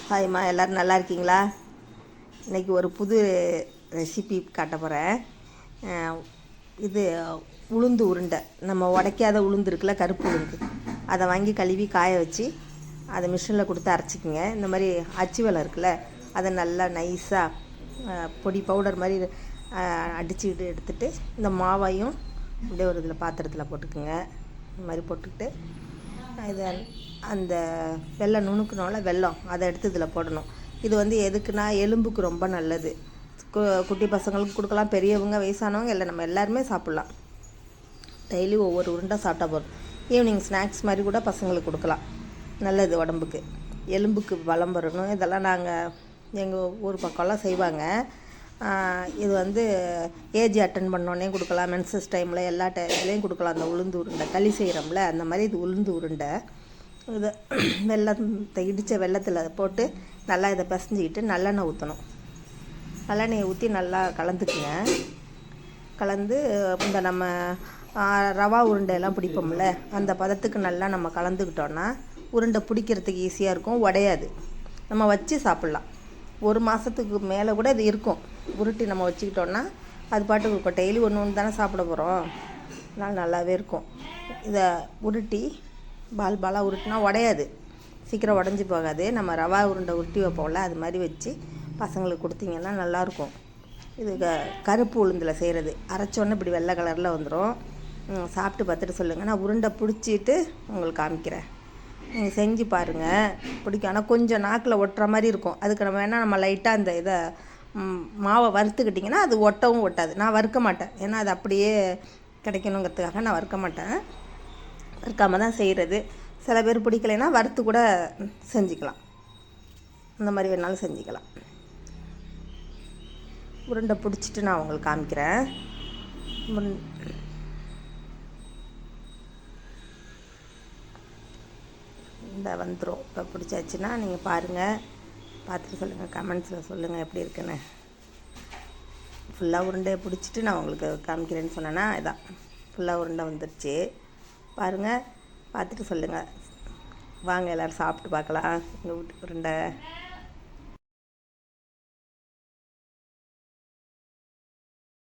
ஹாய்மா, எல்லோரும் நல்லா இருக்கீங்களா? இன்றைக்கி ஒரு புது ரெசிபி காட்ட போகிறேன். இது உளுந்து உருண்டை. நம்ம உடைக்காத உளுந்து இருக்குல்ல, கருப்பு உளுந்து, அதை வாங்கி கழுவி காய வச்சு அதை மிஷினில் கொடுத்து அரைச்சிக்கிங்க. இந்த மாதிரி அச்சு வெல்லம் இருக்குல்ல, அதை நல்லா நைஸாக பொடி பவுடர் மாதிரி அடிச்சுக்கிட்டு எடுத்துகிட்டு இந்த மாவையும் அப்படியே ஒரு இதில் பாத்திரத்தில் போட்டுக்குங்க. இந்த மாதிரி போட்டுக்கிட்டு இதை அந்த வெல்லம் நுணுக்கணும்ல, வெல்லம் அதை எடுத்து இதில் போடணும். இது எதுக்குன்னா எலும்புக்கு ரொம்ப நல்லது. குட்டி பசங்களுக்கு கொடுக்கலாம், பெரியவங்க வயசானவங்க இல்லை நம்ம எல்லாருமே சாப்பிட்லாம். டெய்லி ஒவ்வொரு உருண்டை சாப்பிட்டா போதும். ஈவினிங் ஸ்நாக்ஸ் மாதிரி கூட பசங்களுக்கு கொடுக்கலாம். நல்லது உடம்புக்கு, எலும்புக்கு பலம் வரணும். இதெல்லாம் நாங்கள் எங்கள் ஊர் பக்கம்லாம் செய்வாங்க. இது ஏஜ் அட்டன் பண்ணோடனே கொடுக்கலாம், மென்சஸ் டைமில் எல்லா டைம்லேயும் கொடுக்கலாம். அந்த உளுந்து உருண்டை களி செய்கிறோம்ல, அந்த மாதிரி இது உளுந்து உருண்டை. இதை வெள்ளத்தை இடித்த வெள்ளத்தில் போட்டு நல்லா இதை பிசைஞ்சிக்கிட்டு நல்லெண்ணெய் ஊற்றணும். நல்லெண்ணெயை ஊற்றி நல்லா கலந்துக்குங்க. கலந்து இந்த நம்ம ரவா உருண்டையெல்லாம் பிடிப்போம்ல, அந்த பதத்துக்கு நல்லா நம்ம கலந்துக்கிட்டோன்னா உருண்டை பிடிக்கிறதுக்கு ஈஸியாக இருக்கும், உடையாது. நம்ம வச்சு சாப்பிட்லாம். 1 மாதத்துக்கு மேலே கூட இது இருக்கும். உருட்டி நம்ம வச்சுக்கிட்டோன்னா அது பாட்டுக்கு இருக்கும். டெய்லி ஒன்று தானே சாப்பிட போகிறோம், அதனால் நல்லாவே இருக்கும். இதை உருட்டி பாலாக உருட்டினா உடையாது, சீக்கிரம் உடஞ்சி போகாது. நம்ம ரவா உருண்டை உருட்டி வைப்போம்ல, அது மாதிரி வச்சு பசங்களுக்கு கொடுத்தீங்கன்னா நல்லாயிருக்கும். இது கருப்பு உளுந்தில் செய்கிறது. அரைச்சோன்னே இப்படி வெள்ளை கலரில் வந்துடும். சாப்பிட்டு பார்த்துட்டு சொல்லுங்கள். நான் உருண்டை பிடிச்சிட்டு உங்களுக்கு காமிக்கிறேன், நீங்கள் செஞ்சு பாருங்கள். பிடிக்கும். ஆனால் கொஞ்சம் நாக்கில் ஒட்டுற மாதிரி இருக்கும். அதுக்கு நம்ம லைட்டாக அந்த இதை மாவை வறுத்துக்கிட்டிங்கன்னா அது ஒட்டவும் ஒட்டாது. நான் வறுக்க மாட்டேன், ஏன்னா அது அப்படியே கிடைக்கணுங்கிறதுக்காக நான் வறுக்க மாட்டேன். வறுக்காமல் தான் செய்கிறது. சில பேர் பிடிக்கலைன்னா வறுத்து கூட செஞ்சுக்கலாம். இந்த மாதிரி வேணாலும் செஞ்சுக்கலாம். உருண்டை பிடிச்சிட்டு நான் உங்களுக்கு காமிக்கிறேன். இந்த வந்துடும். இப்போ பிடிச்சாச்சுன்னா நீங்கள் பாருங்கள், பார்த்துட்டு சொல்லுங்கள், கமெண்ட்ஸில் சொல்லுங்கள் எப்படி இருக்குன்னு. ஃபுல்லாக உருண்டையை பிடிச்சிட்டு நான் உங்களுக்கு காமிக்கிறேன்னு சொன்னேன்னா இதான் ஃபுல்லாக உருண்டை வந்துடுச்சு. பாருங்கள், பார்த்துட்டு சொல்லுங்கள். வாங்க எல்லோரும் சாப்பிட்டு பார்க்கலாம் எங்கள் வீட்டு உருண்டை.